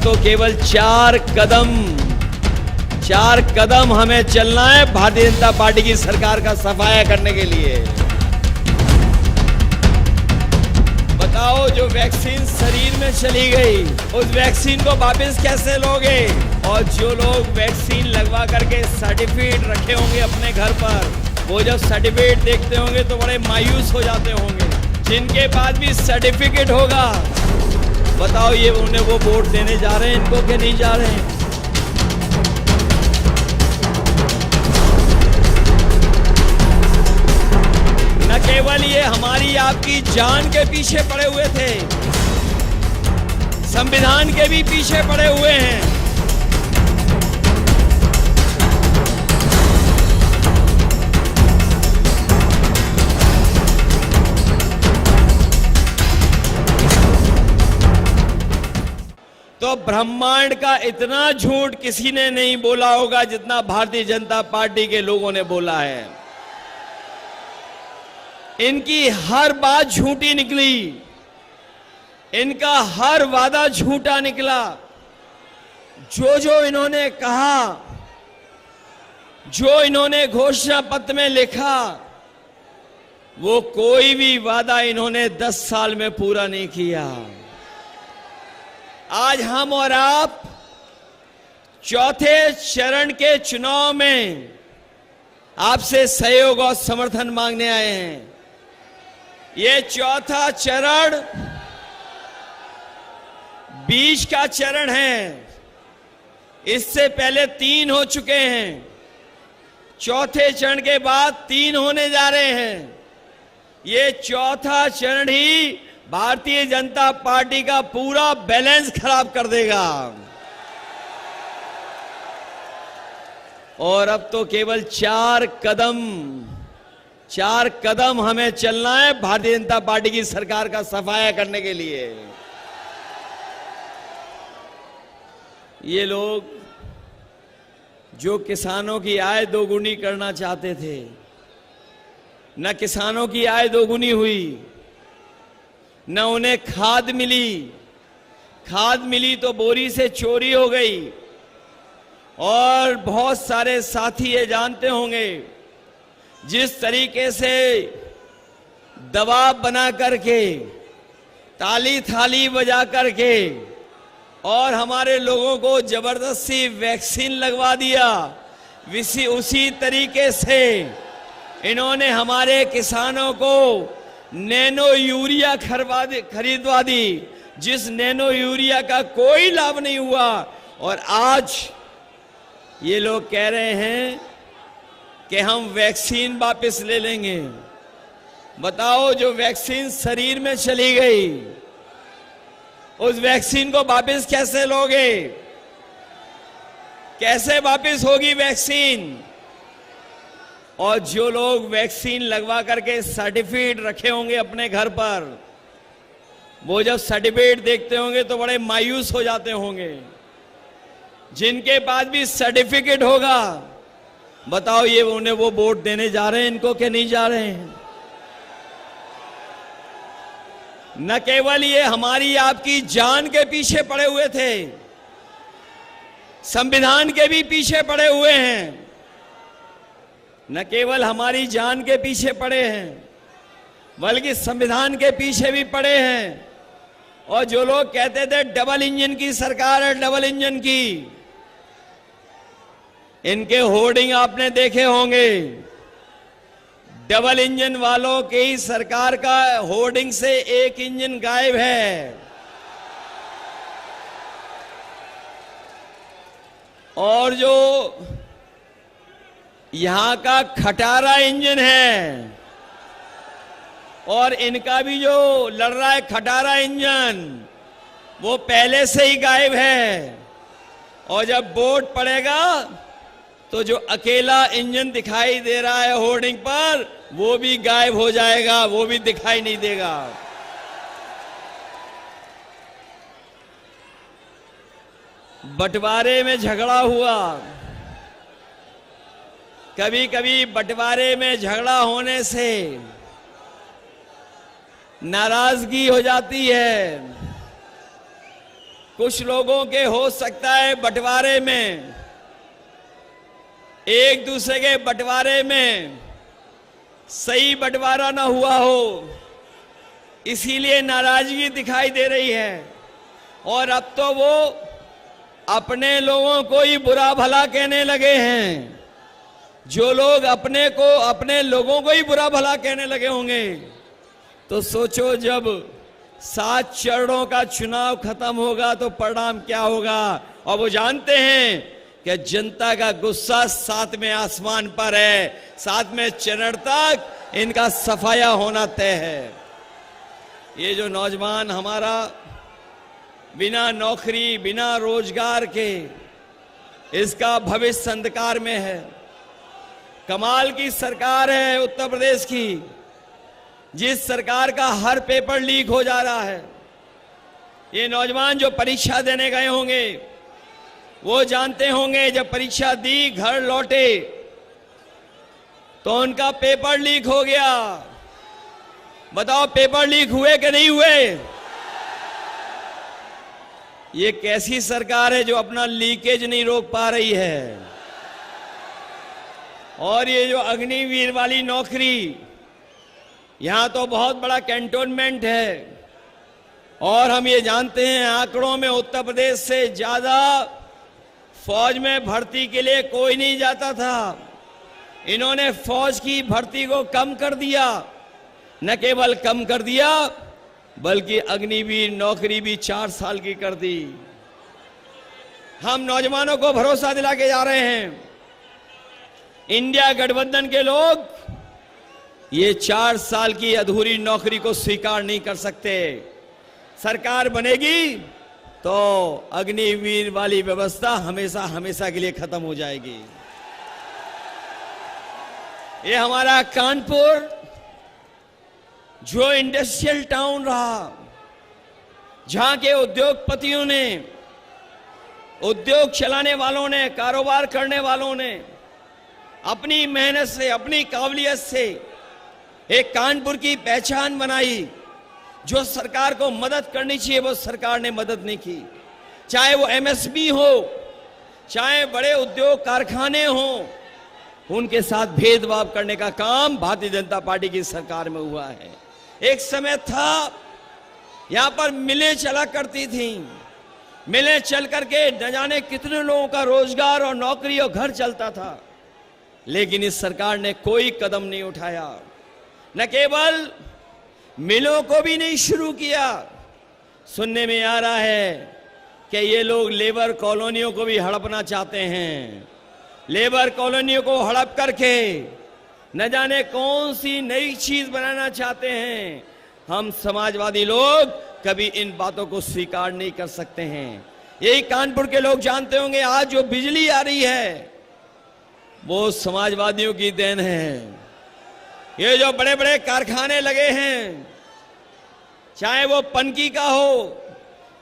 तो केवल चार कदम हमें चलना है भारतीय जनता पार्टी की सरकार का सफाया करने के लिए। बताओ, जो वैक्सीन शरीर में चली गई उस वैक्सीन को वापस कैसे लोगे? और जो लोग वैक्सीन लगवा करके सर्टिफिकेट रखे होंगे अपने घर पर, वो जब सर्टिफिकेट देखते होंगे तो बड़े मायूस हो जाते होंगे। जिनके पास भी सर्टिफिकेट होगा, बताओ ये उन्हें वो वोट देने जा रहे हैं इनको कि नहीं जा रहे हैं? न केवल ये हमारी आपकी जान के पीछे पड़े हुए थे, संविधान के भी पीछे पड़े हुए हैं। तो ब्रह्मांड का इतना झूठ किसी ने नहीं बोला होगा जितना भारतीय जनता पार्टी के लोगों ने बोला है। इनकी हर बात झूठी निकली, इनका हर वादा झूठा निकला। जो इन्होंने कहा, जो इन्होंने घोषणा पत्र में लिखा, वो कोई भी वादा इन्होंने 10 साल में पूरा नहीं किया। आज हम और आप चौथे चरण के चुनाव में आपसे सहयोग और समर्थन मांगने आए हैं। ये चौथा चरण बीच का चरण है। इससे पहले 3 हो चुके हैं, चौथे चरण के बाद 3 होने जा रहे हैं। ये चौथा चरण ही भारतीय जनता पार्टी का पूरा बैलेंस खराब कर देगा। और अब तो केवल चार कदम हमें चलना है भारतीय जनता पार्टी की सरकार का सफाया करने के लिए। ये लोग जो किसानों की आय दोगुनी करना चाहते थे, न किसानों की आय दोगुनी हुई, न उन्हें खाद मिली तो बोरी से चोरी हो गई। और बहुत सारे साथी ये जानते होंगे, जिस तरीके से दबाव बना करके, ताली थाली बजा करके और हमारे लोगों को जबरदस्ती वैक्सीन लगवा दिया, उसी तरीके से इन्होंने हमारे किसानों को नैनो यूरिया खरीदवा दी, जिस नैनो यूरिया का कोई लाभ नहीं हुआ। और आज ये लोग कह रहे हैं कि हम वैक्सीन वापस ले लेंगे। बताओ, जो वैक्सीन शरीर में चली गई उस वैक्सीन को वापस कैसे लोगे? कैसे वापस होगी वैक्सीन? और जो लोग वैक्सीन लगवा करके सर्टिफिकेट रखे होंगे अपने घर पर, वो जब सर्टिफिकेट देखते होंगे तो बड़े मायूस हो जाते होंगे। जिनके पास भी सर्टिफिकेट होगा, बताओ ये उन्हें वो वोट देने जा रहे हैं इनको कि नहीं जा रहे हैं? न केवल ये हमारी आपकी जान के पीछे पड़े हुए थे, संविधान के भी पीछे पड़े हुए हैं। न केवल हमारी जान के पीछे पड़े हैं, बल्कि संविधान के पीछे भी पड़े हैं। और जो लोग कहते थे डबल इंजन की सरकार है, डबल इंजन की, इनके होर्डिंग आपने देखे होंगे। डबल इंजन वालों की ही सरकार का होर्डिंग से एक इंजन गायब है। और जो यहां का खटारा इंजन है, और इनका भी जो लड़ रहा है खटारा इंजन, वो पहले से ही गायब है। और जब वोट पड़ेगा तो जो अकेला इंजन दिखाई दे रहा है होर्डिंग पर, वो भी गायब हो जाएगा, वो भी दिखाई नहीं देगा। बंटवारे में झगड़ा हुआ, कभी कभी बंटवारे में झगड़ा होने से नाराजगी हो जाती है। कुछ लोगों के हो सकता है बंटवारे में, एक दूसरे के बंटवारे में सही बंटवारा ना हुआ हो, इसीलिए नाराजगी दिखाई दे रही है। और अब तो वो अपने लोगों को ही बुरा भला कहने लगे हैं। जो लोग अपने लोगों को ही बुरा भला कहने लगे होंगे, तो सोचो जब 7 चरणों का चुनाव खत्म होगा तो परिणाम क्या होगा। और वो जानते हैं कि जनता का गुस्सा 7वें आसमान पर है, 7वें चरण तक इनका सफाया होना तय है। ये जो नौजवान हमारा बिना नौकरी बिना रोजगार के, इसका भविष्य अंधकार में है। कमाल की सरकार है उत्तर प्रदेश की, जिस सरकार का हर पेपर लीक हो जा रहा है। ये नौजवान जो परीक्षा देने गए होंगे वो जानते होंगे, जब परीक्षा दी घर लौटे तो उनका पेपर लीक हो गया। बताओ पेपर लीक हुए कि नहीं हुए? ये कैसी सरकार है जो अपना लीकेज नहीं रोक पा रही है। और ये जो अग्निवीर वाली नौकरी, यहां तो बहुत बड़ा कैंटोनमेंट है और हम ये जानते हैं आंकड़ों में उत्तर प्रदेश से ज्यादा फौज में भर्ती के लिए कोई नहीं जाता था। इन्होंने फौज की भर्ती को कम कर दिया, न केवल कम कर दिया बल्कि अग्निवीर नौकरी भी 4 साल की कर दी। हम नौजवानों को भरोसा दिला के जा रहे हैं, इंडिया गठबंधन के लोग ये 4 साल की अधूरी नौकरी को स्वीकार नहीं कर सकते। सरकार बनेगी तो अग्निवीर वाली व्यवस्था हमेशा हमेशा के लिए खत्म हो जाएगी। ये हमारा कानपुर जो इंडस्ट्रियल टाउन रहा, जहां के उद्योगपतियों ने, उद्योग चलाने वालों ने, कारोबार करने वालों ने अपनी मेहनत से, अपनी काबिलियत से एक कानपुर की पहचान बनाई। जो सरकार को मदद करनी चाहिए वो सरकार ने मदद नहीं की। चाहे वो एमएसपी हो, चाहे बड़े उद्योग कारखाने हो, उनके साथ भेदभाव करने का काम भारतीय जनता पार्टी की सरकार में हुआ है। एक समय था यहां पर मिलें चला करती थी, मिलें चल करके न जाने कितने लोगों का रोजगार और नौकरी और घर चलता था, लेकिन इस सरकार ने कोई कदम नहीं उठाया। न केवल मिलों को भी नहीं शुरू किया, सुनने में आ रहा है कि ये लोग लेबर कॉलोनियों को भी हड़पना चाहते हैं। लेबर कॉलोनियों को हड़प करके न जाने कौन सी नई चीज बनाना चाहते हैं। हम समाजवादी लोग कभी इन बातों को स्वीकार नहीं कर सकते हैं। यही कानपुर के लोग जानते होंगे, आज जो बिजली आ रही है वो समाजवादियों की देन है। ये जो बड़े बड़े कारखाने लगे हैं, चाहे वो पनकी का हो,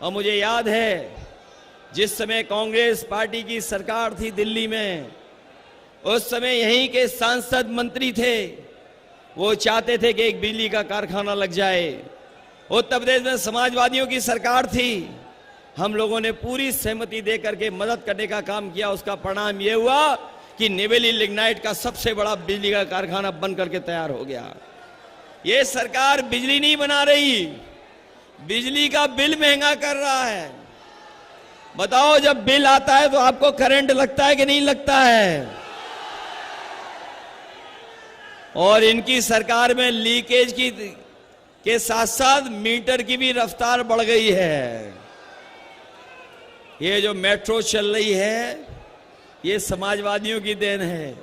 और मुझे याद है जिस समय कांग्रेस पार्टी की सरकार थी दिल्ली में, उस समय यहीं के सांसद मंत्री थे, वो चाहते थे कि एक बिजली का कारखाना लग जाए। उत्तर प्रदेश में समाजवादियों की सरकार थी, हम लोगों ने पूरी सहमति देकर के मदद करने का काम किया। उसका परिणाम यह हुआ कि निवेली लिग्नाइट का सबसे बड़ा बिजली का कारखाना बन करके तैयार हो गया। ये सरकार बिजली नहीं बना रही, बिजली का बिल महंगा कर रहा है। बताओ जब बिल आता है तो आपको करंट लगता है कि नहीं लगता है? और इनकी सरकार में लीकेज के साथ साथ मीटर की भी रफ्तार बढ़ गई है। ये जो मेट्रो चल रही है ये समाजवादियों की देन है,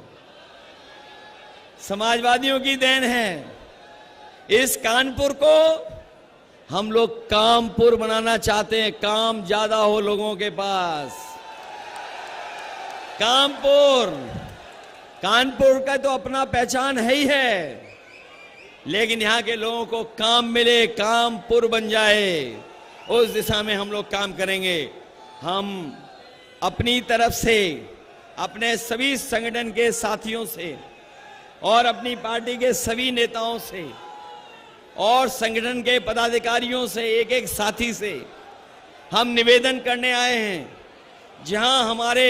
समाजवादियों की देन है। इस कानपुर को हम लोग कामपुर बनाना चाहते हैं, काम ज्यादा हो लोगों के पास। कानपुर का तो अपना पहचान है ही है, लेकिन यहां के लोगों को काम मिले, कामपुर बन जाए, उस दिशा में हम लोग काम करेंगे। हम अपनी तरफ से, अपने सभी संगठन के साथियों से और अपनी पार्टी के सभी नेताओं से और संगठन के पदाधिकारियों से, एक एक साथी से हम निवेदन करने आए हैं, जहां हमारे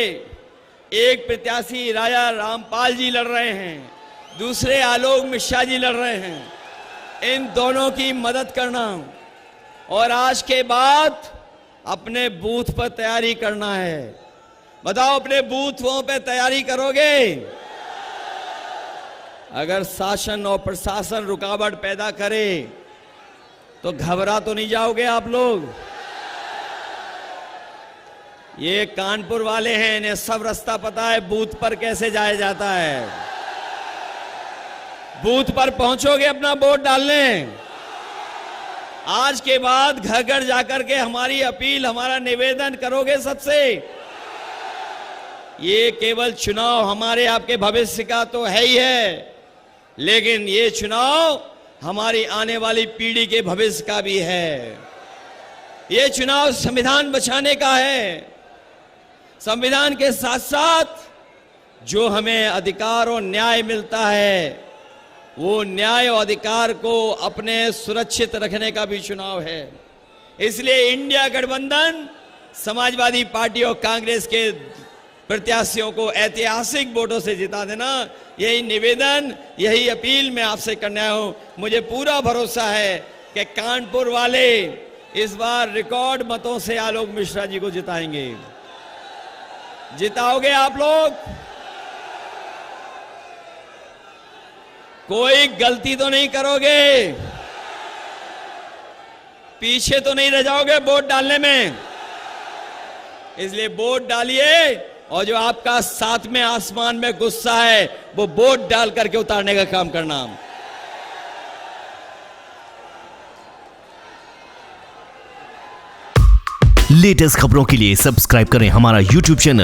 एक प्रत्याशी राजा रामपाल जी लड़ रहे हैं, दूसरे आलोक मिश्रा जी लड़ रहे हैं, इन दोनों की मदद करना और आज के बाद अपने बूथ पर तैयारी करना है। बताओ, अपने बूथों पे तैयारी करोगे? अगर शासन और प्रशासन रुकावट पैदा करे तो घबरा तो नहीं जाओगे आप लोग? ये कानपुर वाले हैं, इन्हें सब रास्ता पता है बूथ पर कैसे जाया जाता है। बूथ पर पहुंचोगे अपना वोट डालने? आज के बाद घर घर जाकर के हमारी अपील, हमारा निवेदन करोगे सबसे? ये केवल चुनाव हमारे आपके भविष्य का तो है ही है, लेकिन ये चुनाव हमारी आने वाली पीढ़ी के भविष्य का भी है। ये चुनाव संविधान बचाने का है। संविधान के साथ साथ जो हमें अधिकार और न्याय मिलता है, वो न्याय और अधिकार को अपने सुरक्षित रखने का भी चुनाव है। इसलिए इंडिया गठबंधन समाजवादी पार्टी और कांग्रेस के प्रत्याशियों को ऐतिहासिक वोटों से जिता देना, यही निवेदन, यही अपील मैं आपसे करने आया हूं। मुझे पूरा भरोसा है कि कानपुर वाले इस बार रिकॉर्ड मतों से आलोक मिश्रा जी को जिताएंगे। जिताओगे आप लोग? कोई गलती तो नहीं करोगे? पीछे तो नहीं रह जाओगे वोट डालने में? इसलिए वोट डालिए, और जो आपका साथ में आसमान में गुस्सा है वो वोट डाल करके उतारने का काम करना। लेटेस्ट खबरों के लिए सब्सक्राइब करें हमारा YouTube चैनल